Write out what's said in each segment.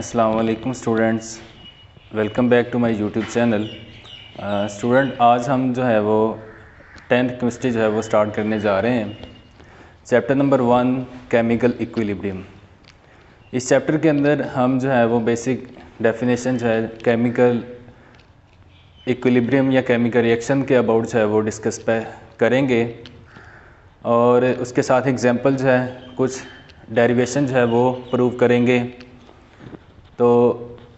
अस्सलाम वालेकुम students, welcome back to my YouTube channel. Student, आज हम जो है वो 10th केमिस्ट्री जो है वो स्टार्ट करने जा रहे हैं। Chapter number 1 chemical equilibrium. इस चैप्टर के अंदर हम जो है वो बेसिक डेफिनेशन जो है केमिकल इक्विलिब्रियम या केमिकल रिएक्शन के अबाउट जो है वो डिस्कस करेंगे और उसके साथ एग्जांपल जो है कुछ डेरिवेशन जो है वो प्रूव करेंगे। तो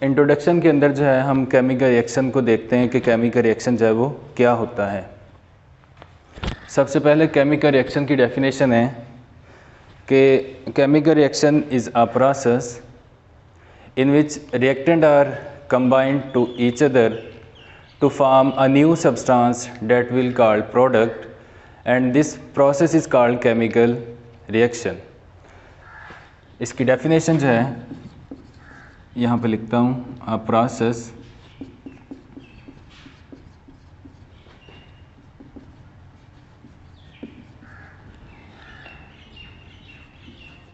इंट्रोडक्शन के अंदर जो है हम केमिकल रिएक्शन को देखते हैं कि केमिकल रिएक्शन जो है वो क्या होता है। सबसे पहले केमिकल रिएक्शन की डेफिनेशन है कि chemical reaction is a process in which reactant are combined to each other to form a new substance that will called product and this process is called chemical reaction. इसकी definition जो है यहाँ पे लिखता हूँ, a process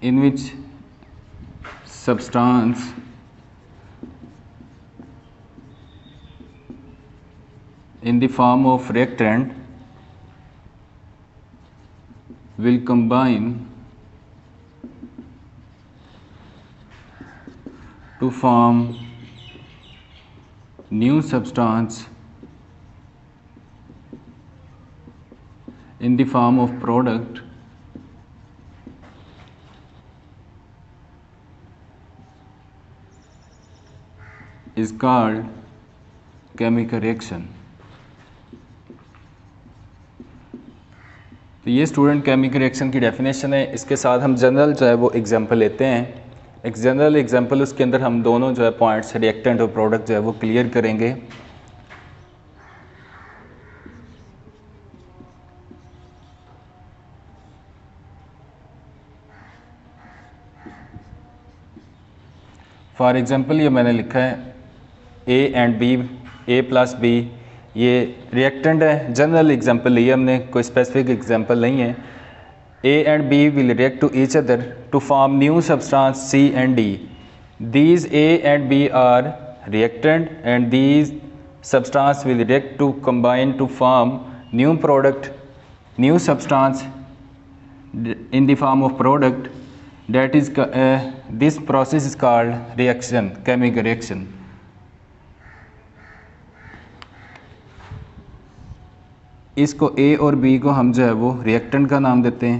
in which substance in the form of reactant will combine to form new substance in the form of product is called chemical reaction। तो ये student chemical reaction की डेफिनेशन है। इसके साथ हम जनरल जो है वो एग्जांपल लेते हैं। एक जनरल एग्जांपल, उसके अंदर हम दोनों जो है पॉइंट्स रिएक्टेंट और प्रोडक्ट जो है वो क्लियर करेंगे। फॉर एग्जांपल ये मैंने लिखा है A and B, A plus B, ये रिएक्टेंट है। जनरल एग्जांपल लिए हमने, कोई स्पेसिफिक एग्जांपल नहीं है। A and B will react to each other to form new substance C and D. These A and B are reactant and these substance will react to combine to form new product, new substance in the form of product. That is this process is called reaction, chemical reaction. इसको A और B को हम जो है वो reactant का नाम देते हैं,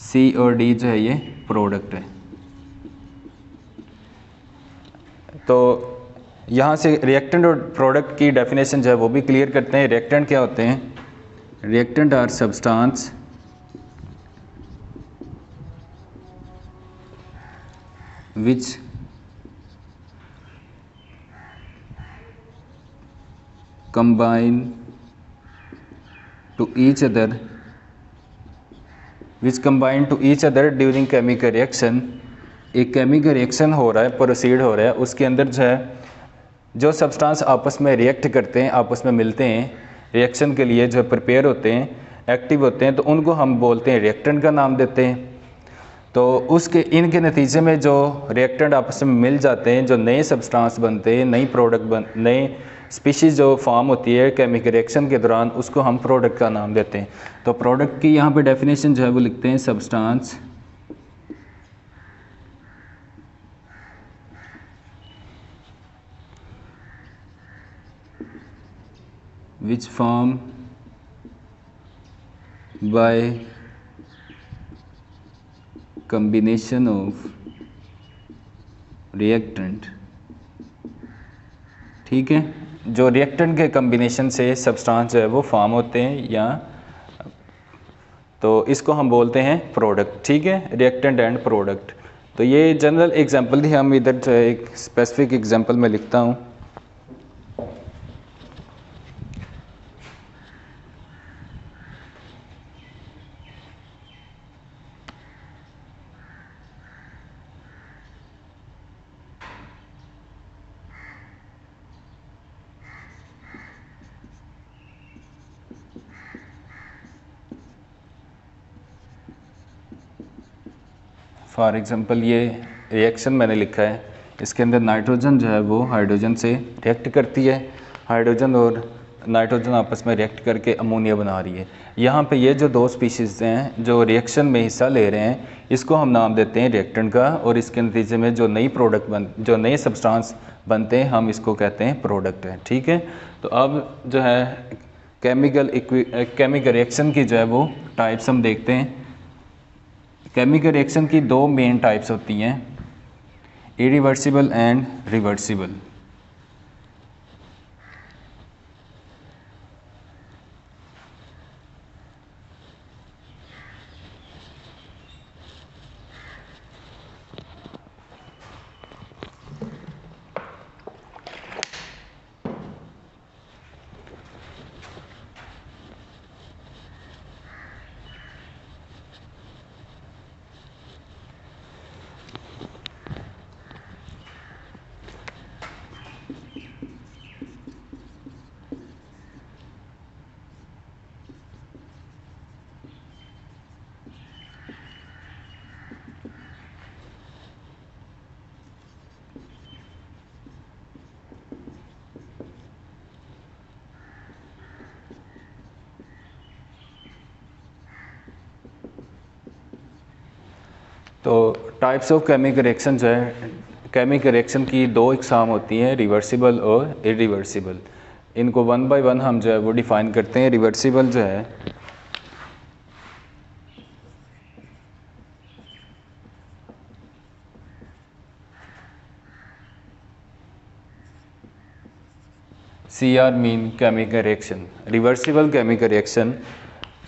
C और D जो है ये प्रोडक्ट है। तो यहाँ से रिएक्टेंट और प्रोडक्ट की डेफिनेशन जो है वो भी क्लियर करते हैं। रिएक्टेंट क्या होते हैं? Reactant are substance which combine to each other during chemical reaction। एक केमिकल रिएक्शन हो रहा है, प्रोसीड हो रहा है, उसके अंदर जो है जो सब्सटेंस आपस में रिएक्ट करते हैं, आपस में मिलते हैं, रिएक्शन के लिए जो प्रिपेयर होते हैं, एक्टिव होते हैं, तो उनको हम बोलते हैं रिएक्टेंट का नाम देते हैं। तो उसके इनके नतीजे में जो रिएक्टेंट आपस में मिल जाते हैं, जो नए सब्सटेंस बनते हैं, नई प्रोडक्ट नए स्पीशीज़ जो फॉर्म होती है केमिकल रिएक्शन के दौरान, उसको हम प्रोडक्ट का नाम देते हैं। तो प्रोडक्ट की यहाँ पे डेफिनेशन जो है वो लिखते हैं, substance which form by combination of reactant। ठीक है, जो रिएक्टेंट के कम्बिनेशन से सब्सटेंस जो है वो फॉर्म होते हैं, या तो इसको हम बोलते हैं प्रोडक्ट। ठीक है, रिएक्टेंट एंड प्रोडक्ट। तो ये जनरल एग्जांपल थी, हम इधर जो है एक स्पेसिफिक एग्जांपल में लिखता हूँ। फॉर एग्ज़ाम्पल ये रिएक्शन मैंने लिखा है, इसके अंदर नाइट्रोजन जो है वो हाइड्रोजन से रिएक्ट करती है, हाइड्रोजन और नाइट्रोजन आपस में रिएक्ट करके अमोनिया बना रही है। यहाँ पे ये जो दो स्पीशीज़ हैं जो रिएक्शन में हिस्सा ले रहे हैं, इसको हम नाम देते हैं रिएक्टेंट का, और इसके नतीजे में जो नए सब्सटेंस बनते हैं हम इसको कहते हैं प्रोडक्ट है। ठीक है, तो अब जो है केमिकल रिएक्शन की जो है वो टाइप्स हम देखते हैं। केमिकल रिएक्शन की दो मेन टाइप्स होती हैं, इरिवर्सिबल एंड रिवर्सिबल। तो टाइप्स ऑफ केमिकल रिएक्शन जो है, केमिकल रिएक्शन की दो इकसाम होती हैं, रिवर्सिबल और इरिवर्सिबल। इनको वन बाय वन हम जो है वो डिफ़ाइन करते हैं। रिवर्सिबल जो है CR mean chemical reaction. Reversible chemical reaction,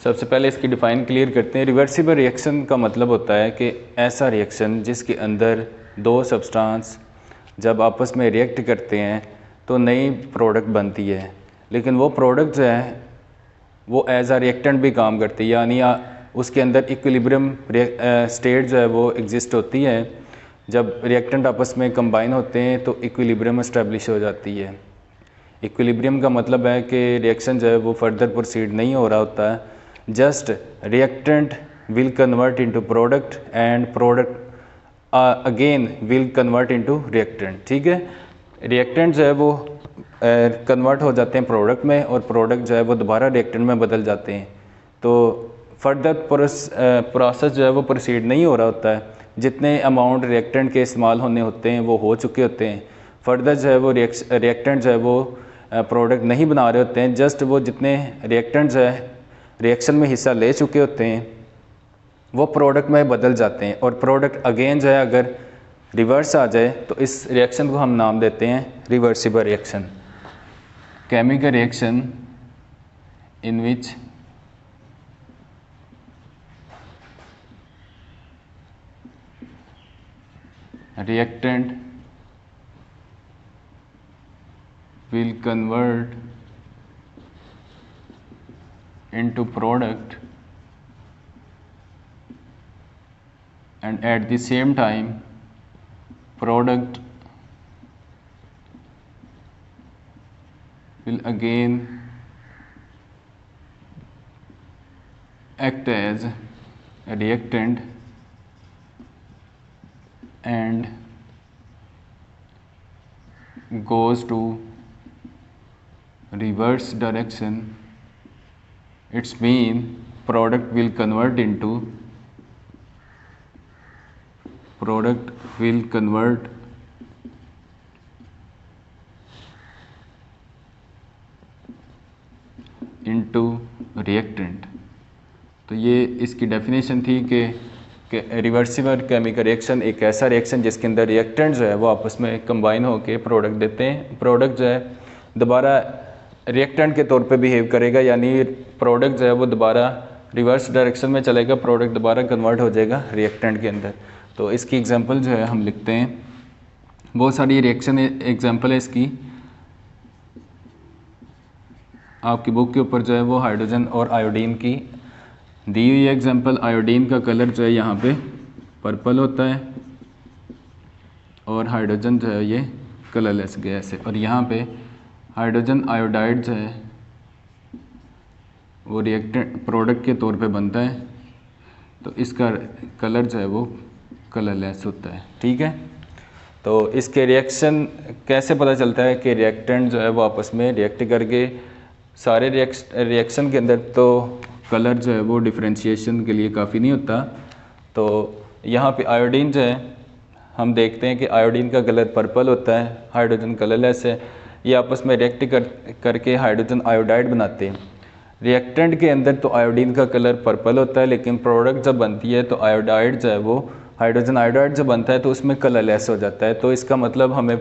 सबसे पहले इसकी डिफ़ाइन क्लियर करते हैं। रिवर्सिबल रिएक्शन का मतलब होता है कि ऐसा रिएक्शन जिसके अंदर दो सब्सटेंस जब आपस में रिएक्ट करते हैं तो नई प्रोडक्ट बनती है, लेकिन वो प्रोडक्ट जो है वो एज आ रिएक्टेंट भी काम करती है, यानी उसके अंदर इक्विलिब्रियम स्टेट जो है वो एग्जिस्ट होती है। जब रिएक्टेंट आपस में कंबाइन होते हैं तो इक्विलिब्रियम इस्टेब्लिश हो जाती है। इक्विलिब्रियम का मतलब है कि रिएक्शन जो है वो फर्दर प्रोसीड नहीं हो रहा होता है, just reactant will convert into product and product again will convert into reactant. ठीक है, रिएक्टेंट जो है वो कन्वर्ट हो जाते हैं प्रोडक्ट में, और प्रोडक्ट जो है वो दोबारा रिएक्टेंट में बदल जाते हैं। तो फर्दर प्रोसेस जो है वो प्रोसीड नहीं हो रहा होता है। जितने अमाउंट रिएक्टेंट के इस्तेमाल होने होते हैं वो हो चुके होते हैं। फर्दर जो है वो रिएक्टेंट जो है वो प्रोडक्ट नहीं बना रहे होते हैं, जस्ट वो जितने रिएक्टेंट जो है रिएक्शन में हिस्सा ले चुके होते हैं वो प्रोडक्ट में बदल जाते हैं, और प्रोडक्ट अगेन जो है अगर रिवर्स आ जाए तो इस रिएक्शन को हम नाम देते हैं reversible reaction. Chemical reaction in which reactant will convert into product and at the same time product will again act as a reactant and goes to reverse direction. Its mean product will convert into reactant। तो ये इसकी definition थी कि reversible chemical reaction एक ऐसा reaction जिसके अंदर reactant जो है वो आपस में कंबाइन होकर प्रोडक्ट देते हैं। प्रोडक्ट जो है दोबारा रिएक्टेंट के तौर पे बिहेव करेगा, यानी प्रोडक्ट जो है वो दोबारा रिवर्स डायरेक्शन में चलेगा, प्रोडक्ट दोबारा कन्वर्ट हो जाएगा रिएक्टेंट के अंदर। तो इसकी एग्जांपल जो है हम लिखते हैं, बहुत सारी रिएक्शन एग्जांपल है इसकी, आपकी बुक के ऊपर जो है वो हाइड्रोजन और आयोडीन की दी हुई एग्जांपल। आयोडीन का कलर जो है यहाँ पे पर्पल होता है और हाइड्रोजन जो है ये कलरलेस गैस है, और यहाँ पे हाइड्रोजन आयोडाइड जो है वो रिएक्टेंट प्रोडक्ट के तौर पे बनता है, तो इसका कलर जो है वो कलरलेस होता है। ठीक है, तो इसके रिएक्शन कैसे पता चलता है कि रिएक्टेंट जो है वो आपस में रिएक्ट करके सारे रिएक्शन के अंदर तो कलर जो है वो डिफरेंशिएशन के लिए काफ़ी नहीं होता। तो यहाँ पे आयोडीन जो है हम देखते हैं कि आयोडीन का कलर पर्पल होता है, हाइड्रोजन कलरलेस है। ये आपस में रिएक्ट करके हाइड्रोजन आयोडाइड बनाते हैं। रिएक्टेंट के अंदर तो आयोडीन का कलर पर्पल होता है, लेकिन प्रोडक्ट जब बनती है तो आयोडाइड जो है वो हाइड्रोजन आयोडाइड जब बनता है तो उसमें कलरलेस हो जाता है। तो इसका मतलब हमें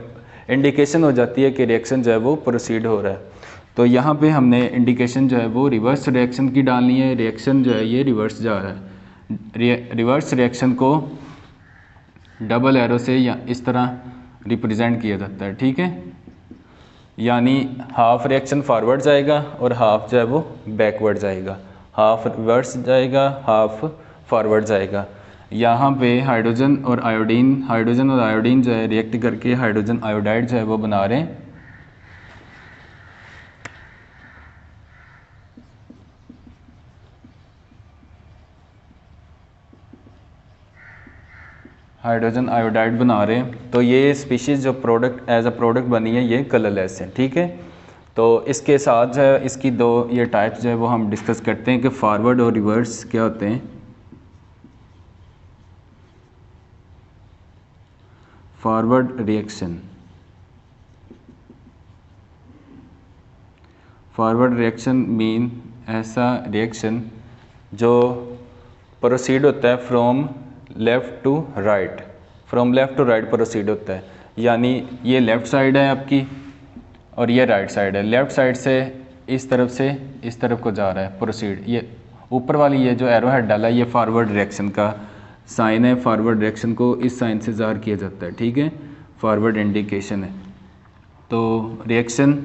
इंडिकेशन हो जाती है कि रिएक्शन जो है वो प्रोसीड हो रहा है। तो यहाँ पे हमने इंडिकेशन जो है वो रिवर्स रिएक्शन की डालनी है। रिएक्शन जो है ये रिवर्स जा रहा है। रिवर्स रिएक्शन को डबल एरो से या इस तरह रिप्रेजेंट किया जाता है। ठीक है, यानी हाफ रिएक्शन फॉरवर्ड जाएगा और हाफ जो है वो बैकवर्ड जाएगा, हाफ रिवर्स जाएगा, हाफ फॉरवर्ड जाएगा। यहाँ पे हाइड्रोजन और आयोडीन जो है रिएक्ट करके हाइड्रोजन आयोडाइड जो है वो बना रहे हैं। हाइड्रोजन आयोडाइड बना रहे हैं। तो ये स्पीशीज़ जो प्रोडक्ट एज अ प्रोडक्ट बनी है ये कलरलेस है। ठीक है, तो इसके साथ जो है इसकी दो ये टाइप्स जो है वो हम डिस्कस करते हैं कि फॉरवर्ड और रिवर्स क्या होते हैं। Forward reaction, forward reaction mean ऐसा रिएक्शन जो प्रोसीड होता है from left to right, from left to right proceed होता है। यानी ये लेफ़्ट साइड है आपकी और ये राइट साइड है। लेफ़्ट साइड से इस तरफ से इस तरफ को जा रहा है प्रोसीड। ये ऊपर वाली ये जो एरो हेड डाला है ये फॉरवर्ड रिएक्शन का साइन है। फॉरवर्ड रिएक्शन को इस साइन से ज़ाहिर किया जाता है। ठीक है, फॉरवर्ड इंडिकेशन है। तो reaction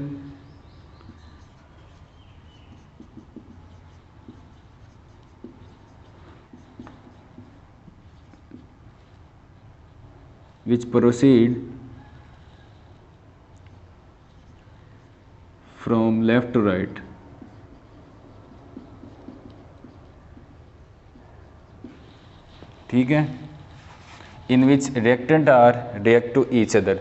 which proceed from left to right, ठीक है, in which reactant are react to each other।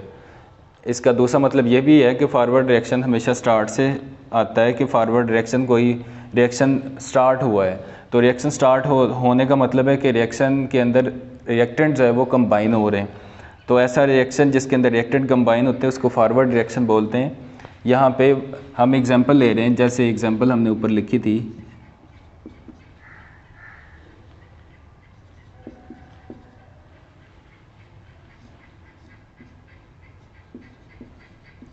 इसका दूसरा मतलब ये भी है कि फॉरवर्ड रिएक्शन हमेशा स्टार्ट से आता है कि फॉरवर्ड रिएक्शन कोई रिएक्शन स्टार्ट हुआ है तो रिएक्शन स्टार्ट होने का मतलब है कि रिएक्शन के अंदर रिएक्टेंट जो है वो कंबाइन हो रहे हैं। तो ऐसा रिएक्शन जिसके अंदर रिएक्टेंट कंबाइन होते हैं उसको फॉरवर्ड रिएक्शन बोलते हैं। यहाँ पे हम एग्जांपल ले रहे हैं, जैसे एग्जांपल हमने ऊपर लिखी थी,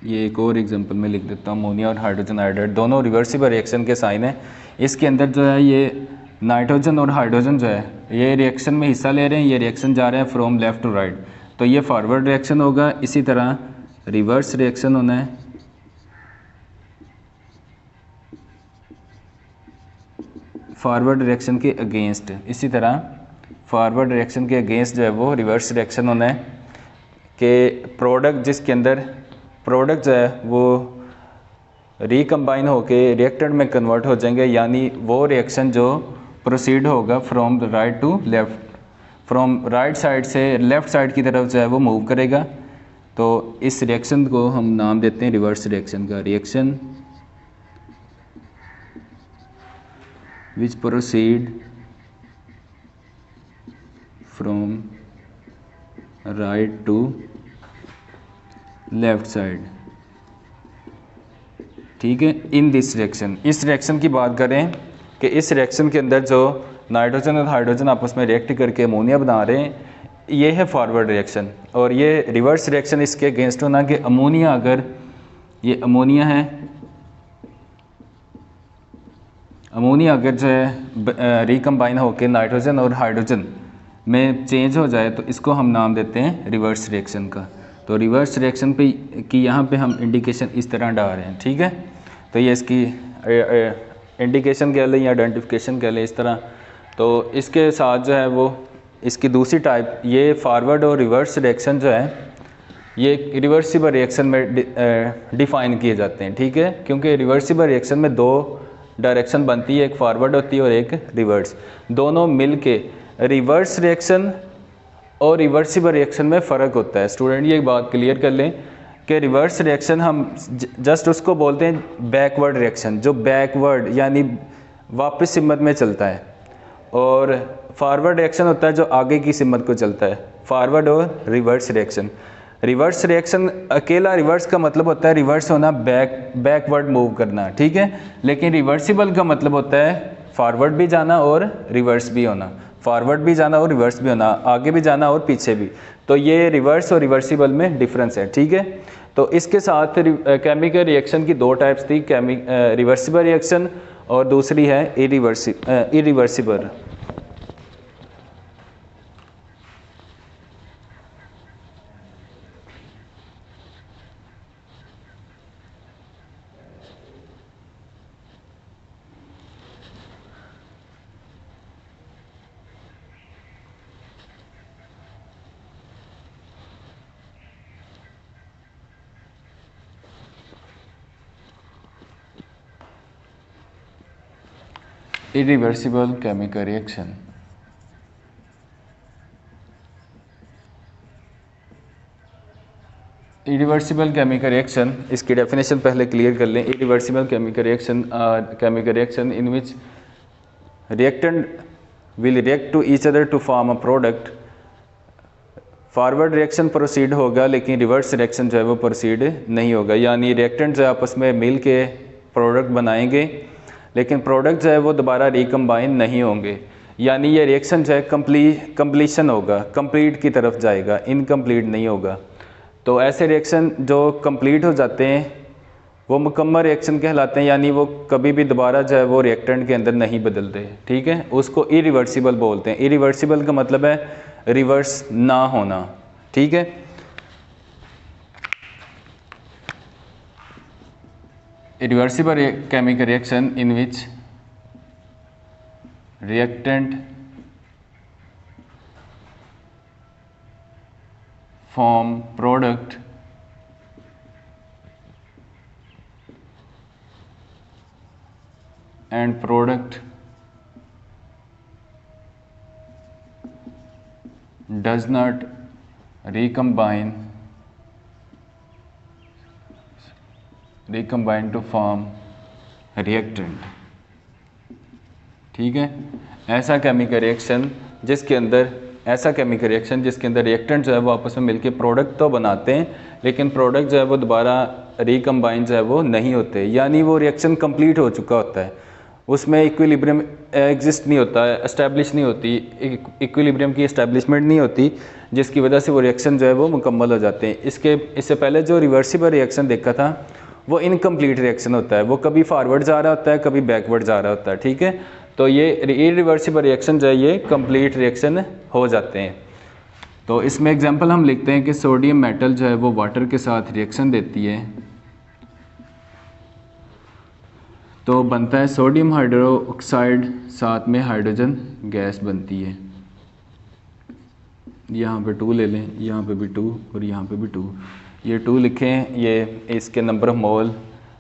ये एक और एग्जांपल में लिख देता हूँ। अमोनिया और हाइड्रोजन आयोडाइड दोनों रिवर्सिबल रिएक्शन के साइन है। इसके अंदर जो है ये नाइट्रोजन और हाइड्रोजन जो है ये रिएक्शन में हिस्सा ले रहे हैं, ये रिएक्शन जा रहे हैं फ्रॉम लेफ़्ट टू राइट, तो ये फॉरवर्ड रिएक्शन होगा। इसी तरह रिवर्स रिएक्शन होना है, फॉरवर्ड रिएक्शन के अगेंस्ट। इसी तरह फॉरवर्ड रिएक्शन के अगेंस्ट जो है वो रिवर्स रिएक्शन होना है कि प्रोडक्ट जिसके अंदर प्रोडक्ट जो है वो रिकम्बाइन होके रिएक्टेंट में कन्वर्ट हो जाएंगे, यानी वो रिएक्शन जो प्रोसीड होगा from right to left, from right side से लेफ़्ट साइड की तरफ जो है वो मूव करेगा। तो इस रिएक्शन को हम नाम देते हैं रिवर्स रिएक्शन का। Reaction which proceed from right to left side, ठीक है, इन दिस रिएक्शन। इस रिएक्शन की बात करें कि इस रिएक्शन के अंदर जो नाइट्रोजन और हाइड्रोजन आपस में रिएक्ट करके अमोनिया बना रहे हैं, ये है फॉरवर्ड रिएक्शन। और ये रिवर्स रिएक्शन इसके अगेंस्ट होना कि अमोनिया, अगर ये अमोनिया है, अमोनिया अगर जो है रिकम्बाइन होकर नाइट्रोजन और हाइड्रोजन में चेंज हो जाए तो इसको हम नाम देते हैं रिवर्स रिएक्शन का। तो रिवर्स रिएक्शन पे की यहाँ पे हम इंडिकेशन इस तरह डाल रहे हैं, ठीक है। तो ये इसकी इंडिकेशन कह लें या आइडेंटिफिकेशन कह लें इस तरह। तो इसके साथ जो है वो इसकी दूसरी टाइप, ये फॉरवर्ड और रिवर्स रिएक्शन जो है ये रिवर्सिबल रिएक्शन में डिफ़ाइन किए जाते हैं, ठीक है, क्योंकि रिवर्सिबल रिएक्शन में दो डायरेक्शन बनती है, एक फॉरवर्ड होती है और एक रिवर्स। दोनों मिल के रिवर्स रिएक्शन और रिवर्सिबल रिएक्शन में फ़र्क होता है। स्टूडेंट ये बात क्लियर कर लें कि रिवर्स रिएक्शन हम जस्ट उसको बोलते हैं बैकवर्ड रिएक्शन, जो बैकवर्ड यानी वापस सिमत में चलता है, और फॉरवर्ड रिएक्शन होता है जो आगे की सिमत को चलता है, फॉरवर्ड और रिवर्स रिएक्शन। रिवर्स रिएक्शन अकेला रिवर्स का मतलब होता है रिवर्स होना, बैकवर्ड मूव करना, ठीक है। लेकिन रिवर्सिबल का मतलब होता है फॉरवर्ड भी जाना और रिवर्स भी होना, फॉरवर्ड भी जाना और रिवर्स भी होना, आगे भी जाना और पीछे भी। तो ये रिवर्स और रिवर्सिबल में डिफरेंस है, ठीक है। तो इसके साथ केमिकल रिएक्शन की दो टाइप्स थी, रिवर्सिबल रिएक्शन और दूसरी है irreversible. Irreversible chemical reaction। Irreversible chemical reaction, इसकी डेफिनेशन पहले क्लियर कर लें। Irreversible chemical reaction in which reactant will react to each other to form a product. Forward reaction proceed होगा लेकिन रिवर्स रिएक्शन जो है वो प्रोसीड नहीं होगा, यानी रिएक्टेंट जो आपस में मिल के प्रोडक्ट बनाएंगे लेकिन प्रोडक्ट जो है वो दोबारा रिकम्बाइन नहीं होंगे, यानी ये रिएक्शन जो है कंप्लीशन होगा, कंप्लीट की तरफ जाएगा, इनकम्प्लीट नहीं होगा। तो ऐसे रिएक्शन जो कंप्लीट हो जाते हैं वो मुकम्मल रिएक्शन कहलाते हैं, यानी वो कभी भी दोबारा जो है वो रिएक्टेंट के अंदर नहीं बदलते, ठीक है। उसको इरिवर्सिबल बोलते हैं। इरिवर्सिबल का मतलब है रिवर्स ना होना, ठीक है। Irreversible chemical reaction in which reactant form product and product does not recombine to form reactant, ठीक है। ऐसा केमिकल रिएक्शन जिसके अंदर रिएक्टेंट जो है वो आपस में मिलके प्रोडक्ट तो बनाते हैं लेकिन प्रोडक्ट जो है वो दोबारा रिकम्बाइन जो है वो नहीं होते, यानी वो रिएक्शन कंप्लीट हो चुका होता है, उसमें इक्विलिब्रियम एग्जिस्ट नहीं होता है, एस्टैब्लिश नहीं होती, इक्विलिब्रियम की एस्टैब्लिशमेंट नहीं होती, जिसकी वजह से वो रिएक्शन जो है वो मुकम्मल हो जाते हैं। इससे पहले जो रिवर्सिबल रिएक्शन देखा था वो इनकम्प्लीट रिएक्शन होता है, वो कभी फॉरवर्ड जा रहा होता है कभी बैकवर्ड जा रहा होता है, ठीक है। तो ये इरिवर्सिबल रिएक्शन जो है ये कंप्लीट रिएक्शन हो जाते हैं। तो इसमें एग्जांपल हम लिखते हैं कि सोडियम मेटल जो है वो वाटर के साथ रिएक्शन देती है तो बनता है सोडियम हाइड्रोक्साइड, साथ में हाइड्रोजन गैस बनती है। यहाँ पे 2 ले लें, यहाँ पे भी 2 और यहाँ पे भी 2, ये 2 लिखें, ये इसके नंबर ऑफ मोल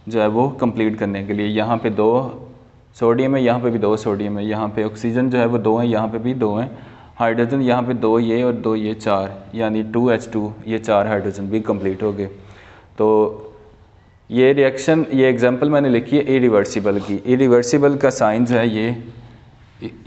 जो है वो कंप्लीट करने के लिए। यहाँ पे 2 सोडियम है, यहाँ पे भी 2 सोडियम है, यहाँ पे ऑक्सीजन जो है वो 2 है, यहाँ पे भी 2 हैं, हाइड्रोजन यहाँ पे 2 ये और 2 ये 4, यानी 2H2, ये 4 हाइड्रोजन भी कंप्लीट हो गए। तो ये रिएक्शन, ये एग्जांपल मैंने लिखी है इरिवर्सिबल की। इरिवर्सिबल का साइन जो है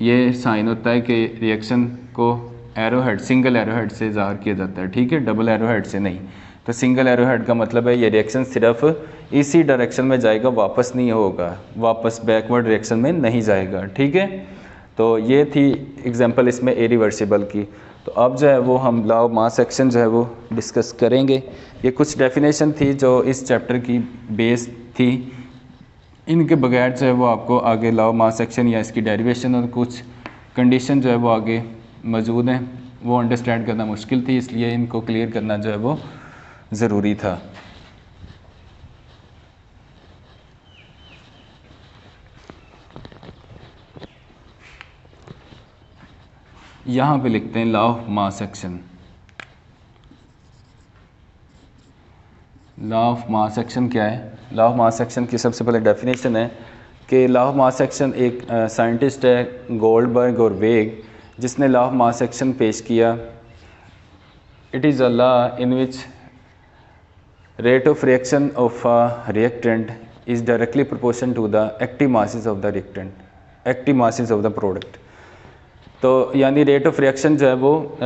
ये साइन होता है कि रिएक्शन को एरोहेड, सिंगल एरोहेड से ज़ाहिर किया जाता है, ठीक है, डबल एरोहेड से नहीं। तो सिंगल एरोहेड का मतलब है ये रिएक्शन सिर्फ इसी डायरेक्शन में जाएगा, वापस नहीं होगा, वापस बैकवर्ड रिएक्शन में नहीं जाएगा, ठीक है। तो ये थी एग्जांपल इसमें इरिवर्सिबल की। तो अब जो है वो हम लॉ ऑफ मास एक्शन जो है वो डिस्कस करेंगे। ये कुछ डेफिनेशन थी जो इस चैप्टर की बेस थी, इनके बगैर जो है वो आपको आगे लॉ ऑफ मास एक्शन या इसकी डेरिवेशन और कुछ कंडीशन जो है वो आगे मौजूद हैं, वो अंडरस्टैंड करना मुश्किल थी, इसलिए इनको क्लियर करना जो है वो ज़रूरी था। यहाँ पे लिखते हैं law of mass action. Law of mass action क्या है? लॉ ऑफ मास एक्शन की सबसे पहले डेफिनेशन है कि लॉ ऑफ मास एक्शन एक साइंटिस्ट है गोल्डबर्ग और वेग, जिसने लॉ ऑफ मास एक्शन पेश किया it is a law in which rate of reaction of a reactant is directly proportional to the active masses of the reactant, active masses of the product. तो यानी rate of reaction जो है वो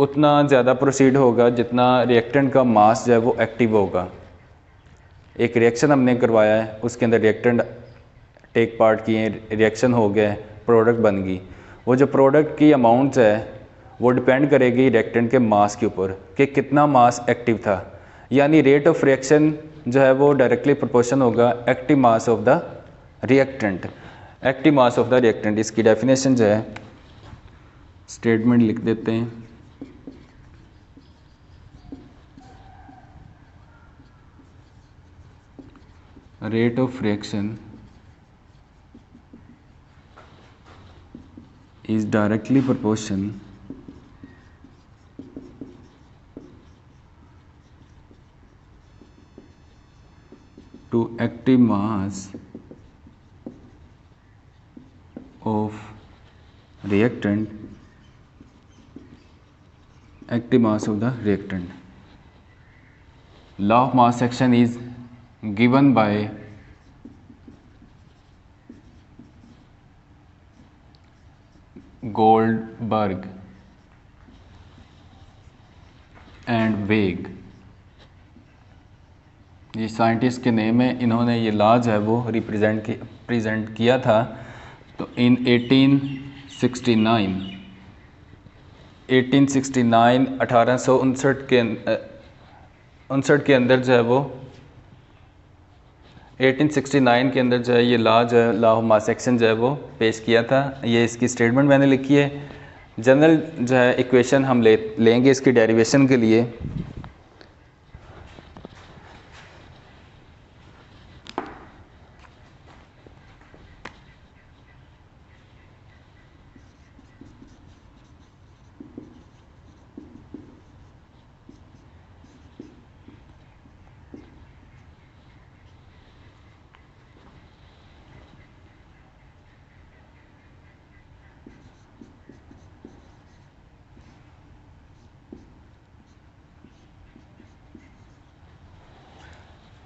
उतना ज़्यादा proceed होगा जितना reactant का मास जो है वो एक्टिव होगा। एक रिएक्शन हमने करवाया है, उसके अंदर रिएक्टेंट टेक पार्ट किए, रिएक्शन हो गया, प्रोडक्ट बन गई। वो जो प्रोडक्ट की अमाउंट है वो डिपेंड करेगी रिएक्टेंट के मास के ऊपर कि कितना मास एक्टिव था। यानी रेट ऑफ रिएक्शन जो है वो डायरेक्टली प्रोपोर्शनल होगा active mass of the reactant, active mass of the reactant. इसकी डेफिनेशन जो है स्टेटमेंट लिख देते हैं। Rate of reaction is directly proportional to active mass of reactant, active mass of the reactant. Law of mass action is given by Goldberg and वेग। ये scientist के name है, इन्होंने ये लॉ जो है वो प्रेजेंट किया था। तो इन 1859 के अंदर जो है वो 1869 के अंदर जो है ये लॉ जो है, लॉ ऑफ मास एक्शन जो है वो पेश किया था। ये इसकी स्टेटमेंट मैंने लिखी है। जनरल जो है इक्वेशन हम लेंगे इसकी डेरिवेशन के लिए।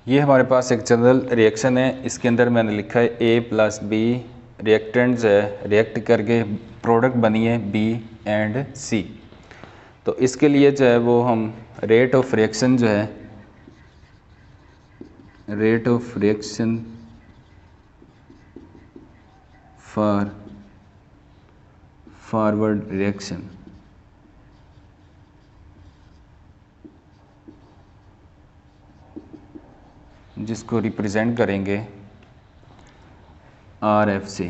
ये हमारे पास एक जनरल रिएक्शन है, इसके अंदर मैंने लिखा है A + B रिएक्टेंट्स है, रिएक्ट करके प्रोडक्ट बनी है B एंड C। तो इसके लिए जो है वो हम रेट ऑफ रिएक्शन जो है, rate of reaction for forward reaction, जिसको रिप्रेजेंट करेंगे RF से।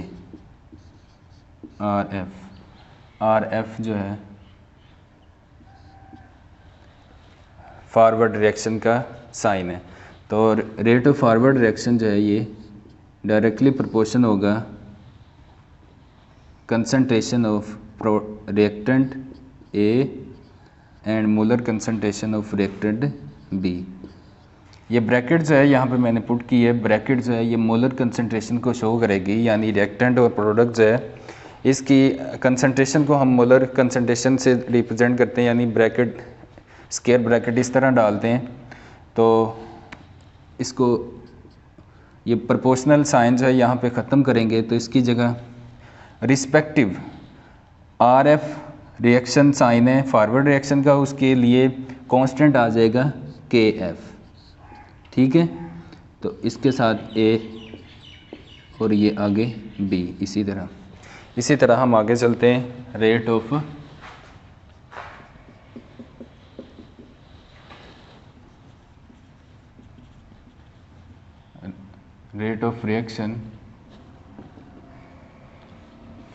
RF जो है फॉरवर्ड रिएक्शन का साइन है। तो रेट ऑफ फॉरवर्ड रिएक्शन जो है ये डायरेक्टली प्रोपोर्शन होगा concentration of reactant A and molar concentration of reactant B। ये ब्रैकेट जो है यहाँ पे मैंने पुट की है, ब्रैकेट जो है ये मोलर कंसंट्रेशन को शो करेगी। यानी रिएक्टेंट और प्रोडक्ट जो है इसकी कंसंट्रेशन को हम मोलर कंसंट्रेशन से रिप्रेजेंट करते हैं, यानी ब्रैकेट स्क्वायर ब्रैकेट इस तरह डालते हैं। तो इसको ये प्रोपोर्शनल साइन जो है यहाँ पे ख़त्म करेंगे, तो इसकी जगह रिस्पेक्टिव RF रिएक्शन साइन है फॉरवर्ड रिएक्शन का, उसके लिए कांस्टेंट आ जाएगा KF। ठीक है, तो इसके साथ A और ये आगे B। इसी तरह हम आगे चलते हैं। Rate of reaction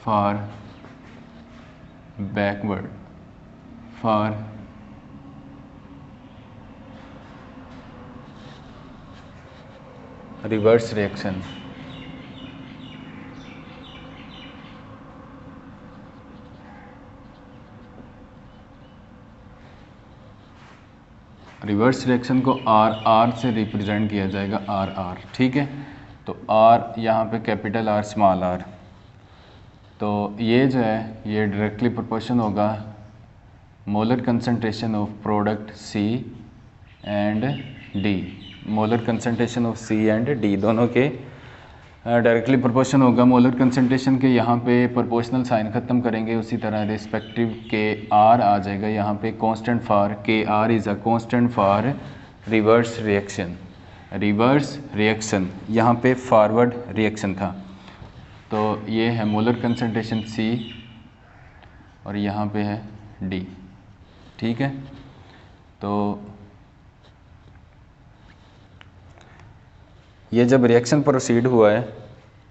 for backward for reverse reaction. Reverse reaction को RR से रिप्रेजेंट किया जाएगा, RR। ठीक है, तो R यहाँ पे कैपिटल R स्मॉल r। तो ये जो है ये डायरेक्टली प्रोपोर्शन होगा molar concentration of product C and D, molar concentration of C and D दोनों के डायरेक्टली प्रोपोर्शन होगा मोलर कंसंट्रेशन के। यहाँ पे प्रोपोर्शनल साइन ख़त्म करेंगे, उसी तरह रिस्पेक्टिव के आर आ जाएगा यहाँ पे constant for K R is a constant for reverse reaction. Reverse reaction यहाँ पे फॉरवर्ड रिएक्शन था, तो ये है मोलर कंसंट्रेशन C और यहाँ पे है D, ठीक है। तो ये जब रिएक्शन प्रोसीड हुआ है,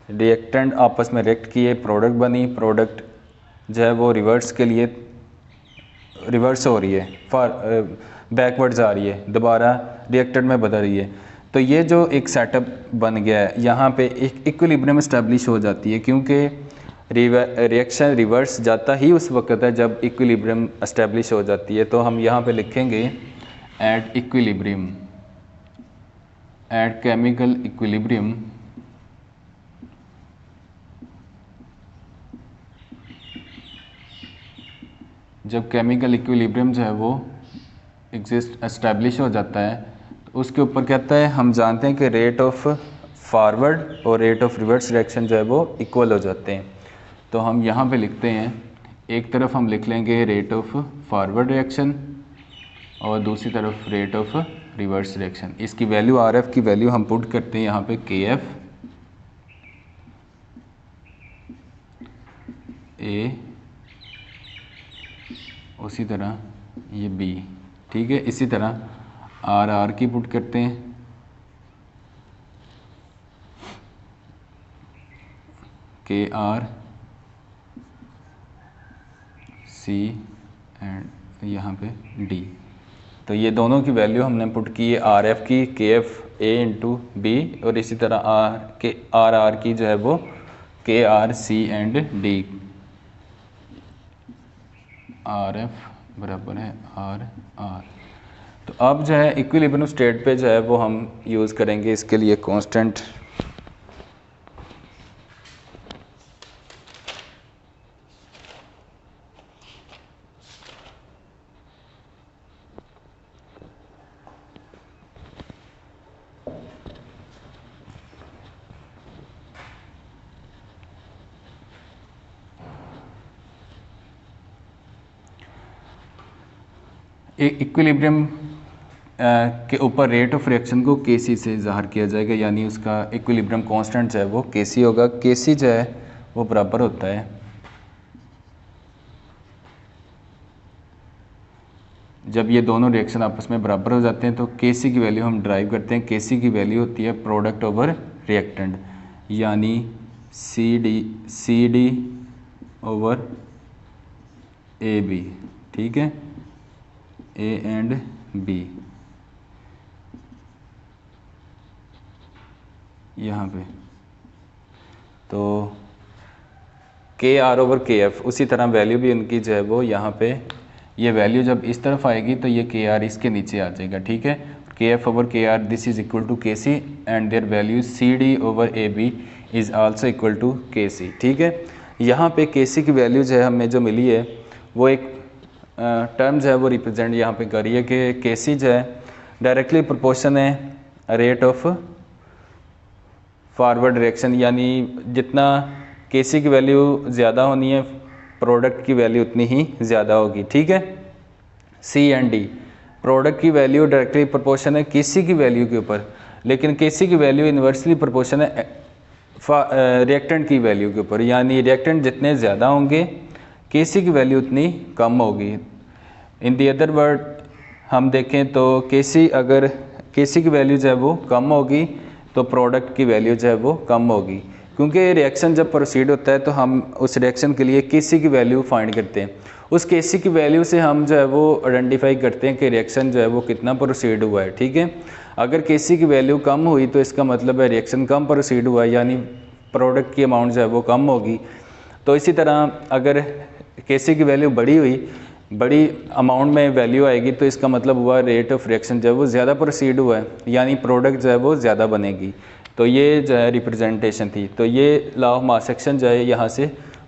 रिएक्टेंट आपस में रिएक्ट किए, प्रोडक्ट बनी, प्रोडक्ट जो है वो रिवर्स के लिए रिवर्स हो रही है, बैकवर्ड्स आ रही है, दोबारा रिएक्टेंट में बदल रही है। तो ये जो एक सेटअप बन गया है, यहाँ पे एक इक्विलिब्रियम इस्टेब्लिश हो जाती है, क्योंकि रिएक्शन रिवर्स जाता ही उस वक्त है जब इक्विलिब्रियम इस्टेब्लिश हो जाती है। तो हम यहाँ पे लिखेंगे at equilibrium, at chemical equilibrium जब केमिकल इक्विलिब्रियम जो है वो एग्जिस्ट एस्टेब्लिश हो जाता है, तो उसके ऊपर कहता है, हम जानते हैं कि रेट ऑफ फॉरवर्ड और रेट ऑफ रिवर्स रिएक्शन जो है वो इक्वल हो जाते हैं। तो हम यहाँ पे लिखते हैं, एक तरफ हम लिख लेंगे रेट ऑफ फॉरवर्ड रिएक्शन और दूसरी तरफ रेट ऑफ रिवर्स रिएक्शन। इसकी वैल्यू RF की वैल्यू हम पुट करते हैं यहाँ पे KF A, उसी तरह ये B, ठीक है। इसी तरह RR की पुट करते हैं, KR C एंड यहाँ पे D। तो ये दोनों की वैल्यू हमने पुट की है, RF की KF A इंटू B और इसी तरह RR की जो है वो KR C and D। RF बराबर है RR। तो अब जो है इक्विलिब्रियम स्टेट पे जो है वो हम यूज़ करेंगे इसके लिए कांस्टेंट इक्विलिब्रियम के ऊपर रेट ऑफ रिएक्शन को Kc से ज़ाहिर किया जाएगा, यानी उसका इक्विलिब्रियम कांस्टेंट जो है वो Kc होगा। Kc जो है वो बराबर होता है जब ये दोनों रिएक्शन आपस में बराबर हो जाते हैं तो Kc की वैल्यू हम ड्राइव करते हैं। Kc की वैल्यू होती है प्रोडक्ट ओवर रिएक्टेंट, यानी CD ओवर AB, ठीक है, A एंड B यहाँ पे। तो KR ओवर KF, उसी तरह वैल्यू भी उनकी जो है वो यहाँ पे, ये वैल्यू जब इस तरफ आएगी तो ये KR इसके नीचे आ जाएगा, ठीक है। KF over KR this is equal to KC and there value CD over AB is also equal to KC, ठीक है। यहाँ पे KC की वैल्यू जो है हमें जो मिली है वो एक टर्म जो है वो रिप्रेजेंट यहाँ पे करिए कि Kc जो है डायरेक्टली प्रोपोर्शन है रेट ऑफ फॉरवर्ड रिएक्शन, यानी जितना Kc की वैल्यू ज़्यादा होनी है प्रोडक्ट की वैल्यू उतनी ही ज़्यादा होगी, ठीक है। C एंड D, प्रोडक्ट की वैल्यू डायरेक्टली प्रोपोर्शन है Kc की वैल्यू के ऊपर, लेकिन Kc की वैल्यू इन्वर्सली प्रोपोर्शन है रिएक्टेंट की वैल्यू के ऊपर, यानी रिएक्टेंट जितने ज़्यादा होंगे Kc की वैल्यू उतनी कम होगी। इन दी अदर वर्ड हम देखें तो अगर Kc की वैल्यू जो है वो कम होगी तो प्रोडक्ट की वैल्यू जो है वो कम होगी, क्योंकि रिएक्शन जब प्रोसीड होता है तो हम उस रिएक्शन के लिए Kc की वैल्यू फाइंड करते हैं। उस Kc की वैल्यू से हम जो है वो आइडेंटिफाई करते हैं कि रिएक्शन जो है वो कितना प्रोसीड हुआ है, ठीक है। अगर Kc की वैल्यू कम हुई तो इसका मतलब है रिएक्शन कम प्रोसीड हुआ है, यानी प्रोडक्ट की अमाउंट जो है वो कम होगी। तो इसी तरह अगर Kc की वैल्यू बड़ी हुई, बड़ी अमाउंट में वैल्यू आएगी तो इसका मतलब हुआ रेट ऑफ रिएक्शन जो है वो ज़्यादा प्रोसीड हुआ है, यानी प्रोडक्ट जो है वो ज़्यादा बनेगी। तो ये जो है रिप्रेजेंटेशन थी। तो ये लॉ ऑफ मास एक्शन जो है यहाँ से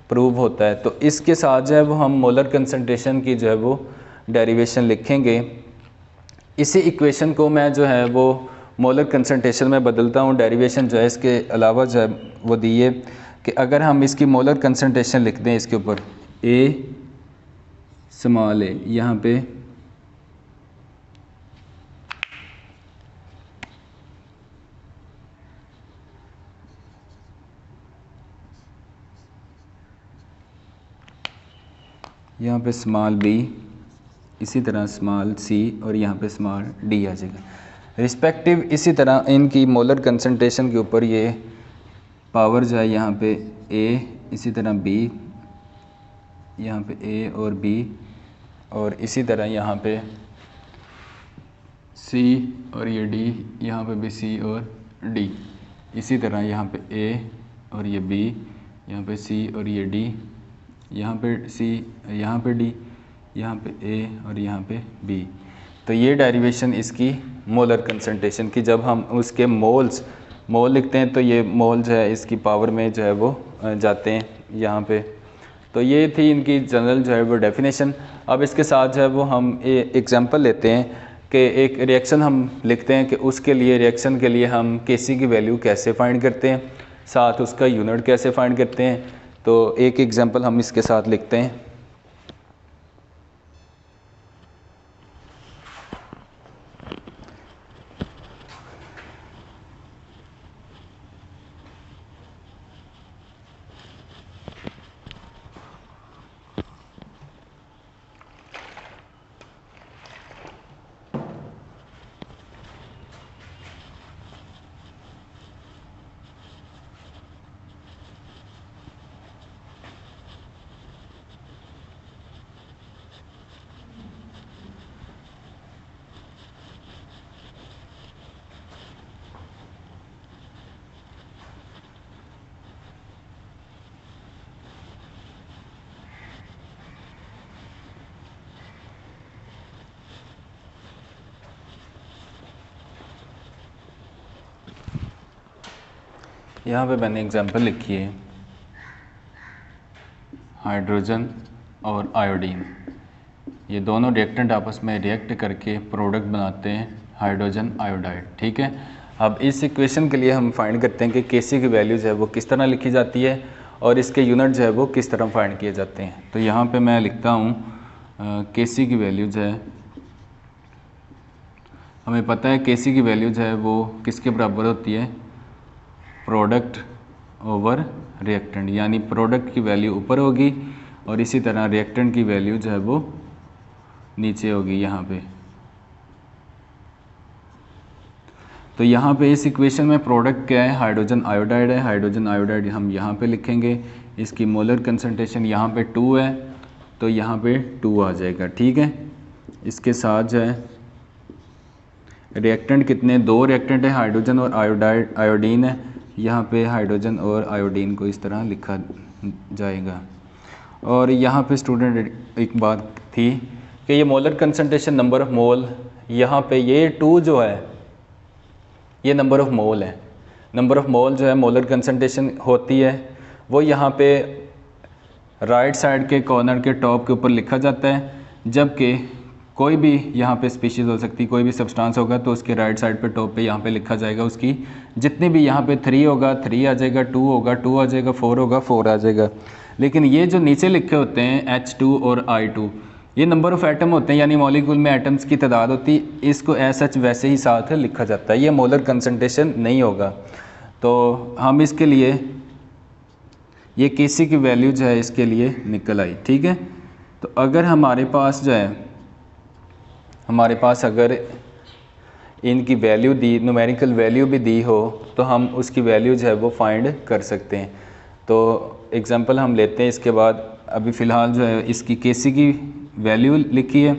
प्रूव होता है। तो इसके साथ जो है वो हम मोलर कंसंट्रेशन की जो है वो डेरिवेशन लिखेंगे। इसी इक्वेशन को मैं जो है वो मोलर कंसंट्रेशन में बदलता हूँ। डेरिवेशन जो है इसके अलावा जो है वो दी है कि अगर हम इसकी मोलर कंसंट्रेशन लिख दें इसके ऊपर ए स्मॉल ए, यहाँ पे स्मॉल बी, इसी तरह स्मॉल सी और यहाँ पे स्मॉल डी आ जाएगा रिस्पेक्टिव। इसी तरह इनकी मोलर कंसंट्रेशन के ऊपर ये पावर जो है यहाँ पे ए, इसी तरह बी, यहाँ पे ए और बी, और इसी तरह यहाँ पे सी और ये डी, यहाँ पे भी सी और डी, इसी तरह यहाँ पे ए और ये बी, यहाँ पे सी और ये डी, यहाँ पे सी, यहाँ पे डी, यहाँ पे ए और यहाँ पे बी। तो ये डेरिवेशन इसकी मोलर कंसंट्रेशन की। जब हम उसके मोल लिखते हैं तो ये मोल जो है इसकी पावर में जो है वो जाते हैं यहाँ पे। तो ये थी इनकी जनरल जो है वो डेफिनेशन। अब इसके साथ जो है वो हम एग्जांपल लेते हैं कि एक रिएक्शन हम लिखते हैं कि उसके लिए रिएक्शन के लिए हम Kc की वैल्यू कैसे फाइंड करते हैं, साथ उसका यूनिट कैसे फाइंड करते हैं। तो एक एग्जांपल हम इसके साथ लिखते हैं। यहाँ पे मैंने एग्जांपल लिखी है हाइड्रोजन और आयोडीन, ये दोनों रिएक्टेंट आपस में रिएक्ट करके प्रोडक्ट बनाते हैं हाइड्रोजन आयोडाइड। ठीक है, अब इस इक्वेशन के लिए हम फाइंड करते हैं कि Kc की वैल्यू जो है वो किस तरह लिखी जाती है और इसके यूनिट जो है वो किस तरह फाइंड किए जाते हैं। तो यहाँ पे मैं लिखता हूँ Kc की वैल्यू जो है, हमें पता है Kc की वैल्यू जो है वो किसके बराबर होती है, प्रोडक्ट ओवर रिएक्टेंट, यानी प्रोडक्ट की वैल्यू ऊपर होगी और इसी तरह रिएक्टेंट की वैल्यू जो है वो नीचे होगी यहाँ पे। तो यहाँ पे इस इक्वेशन में प्रोडक्ट क्या है, हाइड्रोजन आयोडाइड है। हाइड्रोजन आयोडाइड हम यहाँ पे लिखेंगे, इसकी मोलर कंसंट्रेशन यहाँ पे 2 है तो यहाँ पे 2 आ जाएगा। ठीक है, इसके साथ जो है रिएक्टेंट कितने, 2 रिएक्टेंट है, हाइड्रोजन और आयोडीन है। यहाँ पे हाइड्रोजन और आयोडीन को इस तरह लिखा जाएगा। और यहाँ पे स्टूडेंट एक बात थी कि ये molar concentration number of mole, यहाँ पे ये 2 जो है ये नंबर ऑफ मोल है। नंबर ऑफ मोल जो है मोलर कंसंट्रेशन होती है वो यहाँ पे राइट साइड के कॉर्नर के टॉप के ऊपर लिखा जाता है, जबकि कोई भी यहाँ पे स्पीशीज़ हो सकती है, कोई भी सब्सटेंस होगा तो उसके राइट साइड पे टॉप पे यहाँ पे लिखा जाएगा उसकी जितनी भी, यहाँ पे 3 होगा 3 आ जाएगा, 2 होगा 2 आ जाएगा, 4 होगा 4 आ जाएगा। लेकिन ये जो नीचे लिखे होते हैं H2 और I2, ये नंबर ऑफ़ एटम होते हैं, यानी मॉलिक्यूल में एटम्स की तादाद होती है, इसको एज सच वैसे ही साथ लिखा जाता है, ये मोलर कंसंट्रेशन नहीं होगा। तो हम इसके लिए ये Kc की वैल्यू जो है इसके लिए निकल आई। ठीक है, तो अगर हमारे पास जो है, हमारे पास अगर इनकी वैल्यू दी, न्यूमेरिकल वैल्यू भी दी हो तो हम उसकी वैल्यू जो है वो फाइंड कर सकते हैं। तो एग्जांपल हम लेते हैं इसके बाद। अभी फ़िलहाल जो है इसकी Kc की वैल्यू लिखी है,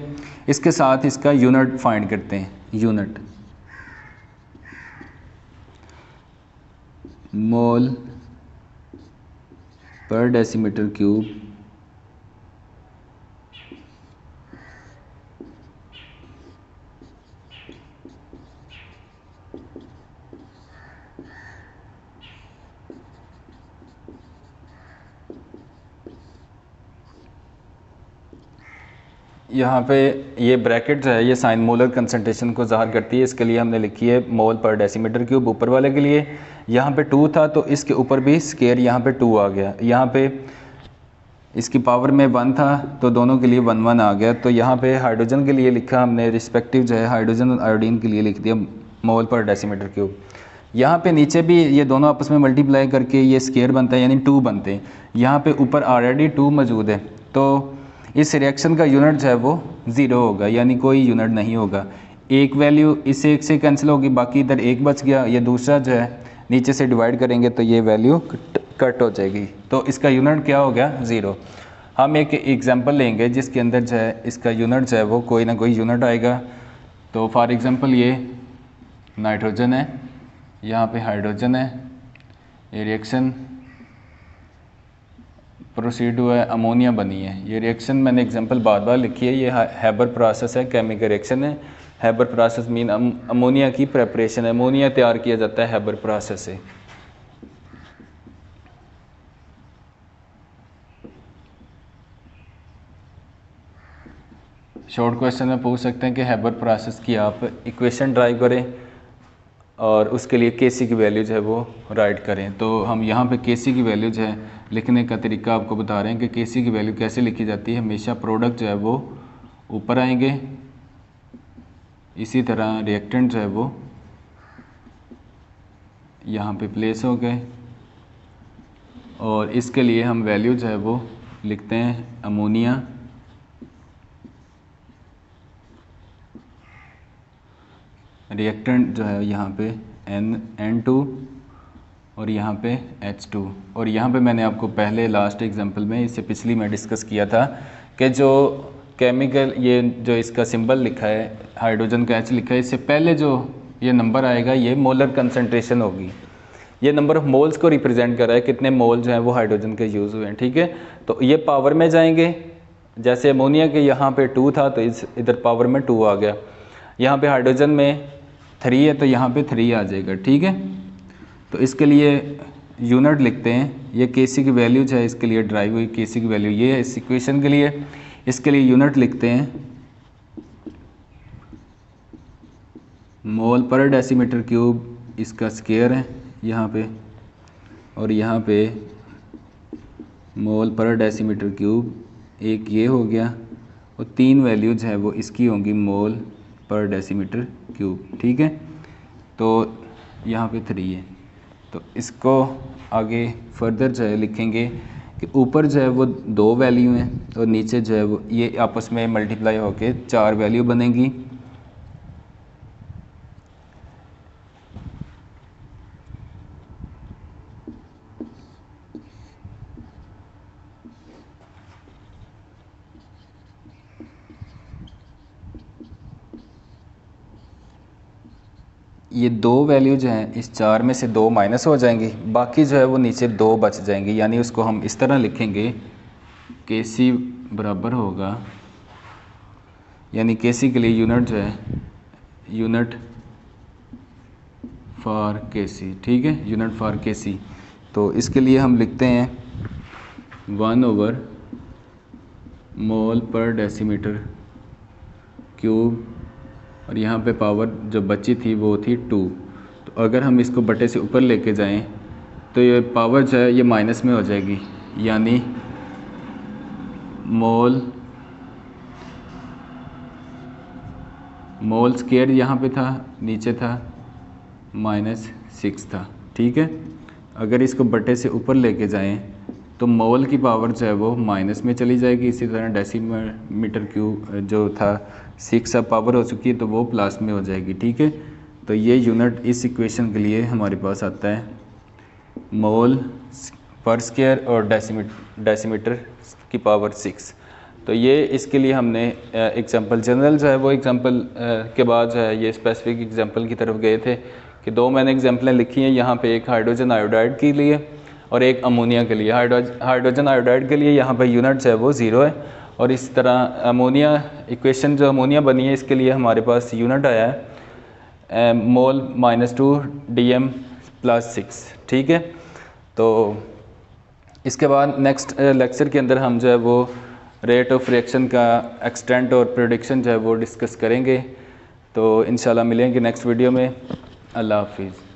इसके साथ इसका यूनिट फाइंड करते हैं। यूनिट मोल पर डेसीमीटर क्यूब यहाँ पे ये ब्रैकेट जो है ये साइन मोलर कंसंट्रेशन को ज़ाहिर करती है। इसके लिए हमने लिखी है मोल पर डेसीमीटर क्यूब ऊपर वाले के लिए। यहाँ पे 2 था तो इसके ऊपर भी स्केयर यहाँ पे 2 आ गया। यहाँ पे इसकी पावर में 1 था तो दोनों के लिए 1 1 आ गया। तो यहाँ पे हाइड्रोजन के लिए लिखा हमने रिस्पेक्टिव जो है हाइड्रोजन और आयोडीन के लिए लिख दिया मोल पर डेसीमीटर क्यूब। यहाँ पे नीचे भी ये दोनों आपस में मल्टीप्लाई करके ये स्केयर बनता है यानी 2 बनते हैं। यहाँ पे ऊपर ऑलरेडी 2 मौजूद है तो इस रिएक्शन का यूनिट जो है वो 0 होगा यानी कोई यूनिट नहीं होगा। एक वैल्यू इससे एक से कैंसिल होगी, बाकी इधर 1 बच गया। ये दूसरा जो है नीचे से डिवाइड करेंगे तो ये वैल्यू कट हो जाएगी तो इसका यूनिट क्या हो गया 0। हम एक एग्जांपल लेंगे जिसके अंदर जो है इसका यूनिट जो है वो कोई ना कोई यूनिट आएगा। तो फॉर एग्जांपल ये नाइट्रोजन है, यहाँ पे हाइड्रोजन है, ये रिएक्शन प्रोसीड हुआ है, अमोनिया बनी है। ये रिएक्शन मैंने एग्जांपल बार बार लिखी है, ये हैबर प्रोसेस है, केमिकल रिएक्शन है। हैबर प्रोसेस मीन अमोनिया की प्रेपरेशन है, अमोनिया तैयार किया जाता है हैबर प्रोसेस से। शॉर्ट क्वेश्चन में पूछ सकते हैं कि हैबर प्रोसेस की आप इक्वेशन ड्राइव करें और उसके लिए केसी की वैल्यू जो है वो राइट करें। तो हम यहाँ पे केसी की वैल्यू जो है लिखने का तरीका आपको बता रहे हैं कि केसी की वैल्यू कैसे लिखी जाती है। हमेशा प्रोडक्ट जो है वो ऊपर आएंगे, इसी तरह रिएक्टेंट जो है वो यहाँ पे प्लेस हो गए और इसके लिए हम वैल्यू जो है वो लिखते हैं अमोनिया रिएक्टेंट जो है यहाँ पे N2 और यहाँ पे H2। और यहाँ पे मैंने आपको पहले लास्ट एग्जांपल में इससे पिछली में डिस्कस किया था कि जो केमिकल ये जो इसका सिंबल लिखा है हाइड्रोजन का H लिखा है, इससे पहले जो ये नंबर आएगा ये मोलर कंसंट्रेशन होगी। ये नंबर ऑफ मोल्स को रिप्रेजेंट कर रहा है, कितने मोल जो हैं वो हाइड्रोजन के यूज़ हुए हैं। ठीक है, तो ये पावर में जाएंगे। जैसे अमोनिया के यहाँ पे 2 था तो इधर पावर में 2 आ गया। यहाँ पे हाइड्रोजन में 3 है तो यहाँ पे 3 आ जाएगा। ठीक है, तो इसके लिए यूनिट लिखते हैं। ये केसी की वैल्यू जो है इसके लिए ड्राइव हुई केसी की वैल्यू ये है इस इक्वेशन के लिए। इसके लिए यूनिट लिखते हैं मोल पर डेसीमीटर क्यूब, इसका स्केयर है यहाँ पे, और यहाँ पे मोल पर डेसीमीटर क्यूब एक ये हो गया और 3 वैल्यू जो है वो इसकी होंगी मोल पर डेसीमीटर क्यूब। ठीक है, तो यहाँ पे 3 है तो इसको आगे फर्दर जो है लिखेंगे कि ऊपर जो है वो 2 वैल्यू हैं और नीचे जो है वो ये आपस में मल्टीप्लाई होके 4 वैल्यू बनेगी। ये 2 वैल्यू जो हैं इस 4 में से 2 माइनस हो जाएंगी, बाकी जो है वो नीचे 2 बच जाएंगी। यानी उसको हम इस तरह लिखेंगे केसी बराबर होगा, यानी केसी के लिए यूनिट जो है यूनिट फॉर केसी। ठीक है, यूनिट फॉर केसी। तो इसके लिए हम लिखते हैं 1 मोल पर डेसीमीटर क्यूब और यहाँ पे पावर जो बची थी वो थी 2। तो अगर हम इसको बटे से ऊपर लेके जाएं तो ये पावर जो है ये माइनस में हो जाएगी, यानी मोल स्केयर यहाँ पे था, नीचे था -6 था। ठीक है, अगर इसको बटे से ऊपर लेके जाएं तो मोल की पावर जो है वो माइनस में चली जाएगी। इसी तरह डेसीमीटर क्यूब जो था 6 अब पावर हो चुकी है तो वो प्लस में हो जाएगी। ठीक है, तो ये यूनिट इस इक्वेशन के लिए हमारे पास आता है मोल पर स्क्वायर और डेसीमीटर की पावर 6। तो ये इसके लिए हमने एग्जांपल जनरल जो है वो एग्जांपल के बाद जो है ये स्पेसिफिक एग्जांपल की तरफ गए थे कि 2 मैंने एग्जांपलें लिखी हैं यहाँ पे, एक हाइड्रोजन आयोडाइड के लिए और एक अमोनिया के लिए। हाइड्रोजन आयोडाइड के लिए यहाँ पर यूनिट जो है वो 0 है और इस तरह अमोनिया इक्वेशन जो अमोनिया बनी है इसके लिए हमारे पास यूनिट आया है मोल -2 DM + 6। ठीक है, तो इसके बाद नेक्स्ट लेक्चर के अंदर हम जो है वो रेट ऑफ रिएक्शन का एक्सटेंट और प्रेडिक्शन जो है वो डिस्कस करेंगे। तो इंशाल्लाह मिलेंगे नेक्स्ट वीडियो में। अल्लाह हाफिज़।